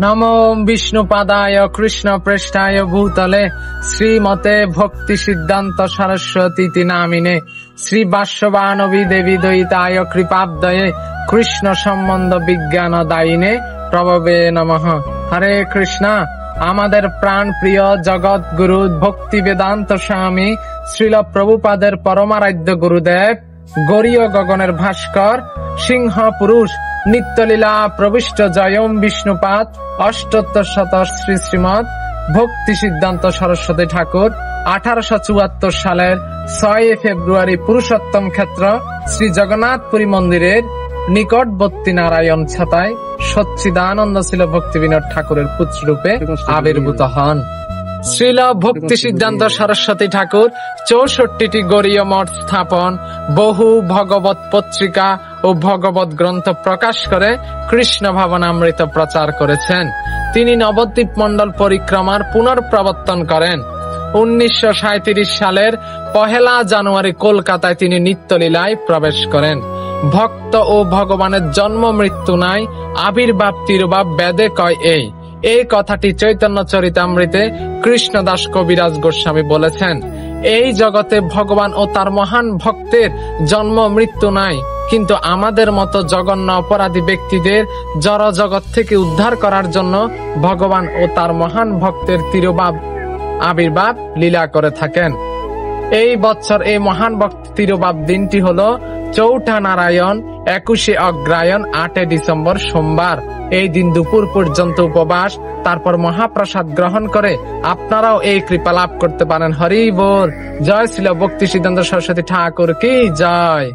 নমো বিষ্ণুপাদায় কৃষ্ণ পৃষ্ঠায় ভূতলে শ্রীমতে ভক্তি সিদ্ধান্ত সরস্বতী নামিনে শ্রী বাষ্যবানবী দেবী দ্বৈতায় কৃপাব্দয়ে কৃষ্ণ সম্বন্ধ বিজ্ঞান দায়িনে প্রভবে নমঃ। হরে কৃষ্ণ। আমাদের প্রাণ প্রিয় জগৎ গুরু ভক্তি বেদান্ত স্বামী শ্রীল প্রভুপাদের পরমারাধ্য গুরুদেব গৌরীয় গগনের ভাস্কর সিংহ পুরুষ নিত্যলীলা প্রবিষ্ট জয়ম বিষ্ণুপাদ অষ্টোত্তর শত শ্রী শ্রীমৎ ভক্তি সিদ্ধান্ত সরস্বতী ঠাকুর 1874 সালের 6 ফেব্রুয়ারি পুরুষোত্তম ক্ষেত্র শ্রী জগন্নাথপুরী মন্দিরের নিকটবর্তী নারায়ণ ছাতায় সচ্চিদানন্দ শিল ভক্তি বিনোদ ঠাকুরের পুত্ররূপে আবির্ভূত হন। শ্রীল ভক্তি সিদ্ধান্ত সরস্বতী ঠাকুর 64টি গৌরীয় মঠ স্থাপন, বহু ভগবত পত্রিকা ও ভগবত গ্রন্থ প্রকাশ করে কৃষ্ণ ভাবনামৃত প্রচার করেছেন। তিনি নবদ্বীপ মন্ডল পরিক্রমার পুনর্প্রবর্তন করেন। 1937 সালের 1 জানুয়ারি কলকাতায় তিনি নিত্যলীলায় প্রবেশ করেন। ভক্ত ও ভগবানের জন্ম মৃত্যু নাই, আবির্ভাব তিরোভাব বেদে কয় এই কথাটি চৈতন্য চরিতামৃতে কৃষ্ণদাস কবিরাজ গোস্বামী বলেছেন। এই জগতে ভগবান ও তার মহান ভক্তের জন্ম মৃত্যু নাই, কিন্তু আমাদের মতো জঘন্য অপরাধী ব্যক্তিদের জড় জগৎ থেকে উদ্ধার করার জন্য ভগবান ও তার মহান ভক্তের তিরোভাব আবির্ভাব লীলা করে থাকেন। এই বছর এই মহান ভক্ত তিরোভাব দিনটি হলো 4 নারায়ণ 21 অগ্রায়ণ 8 ডিসেম্বর সোমবার। এই দিন দুপুর পর্যন্ত উপবাস, তারপর মহাপ্রসাদ গ্রহণ করে আপনারাও এই কৃপা লাভ করতে পারেন। হরি বল। জয় শ্রীল ভক্তি সিদ্ধান্ত সরস্বতী ঠাকুর কি জয়।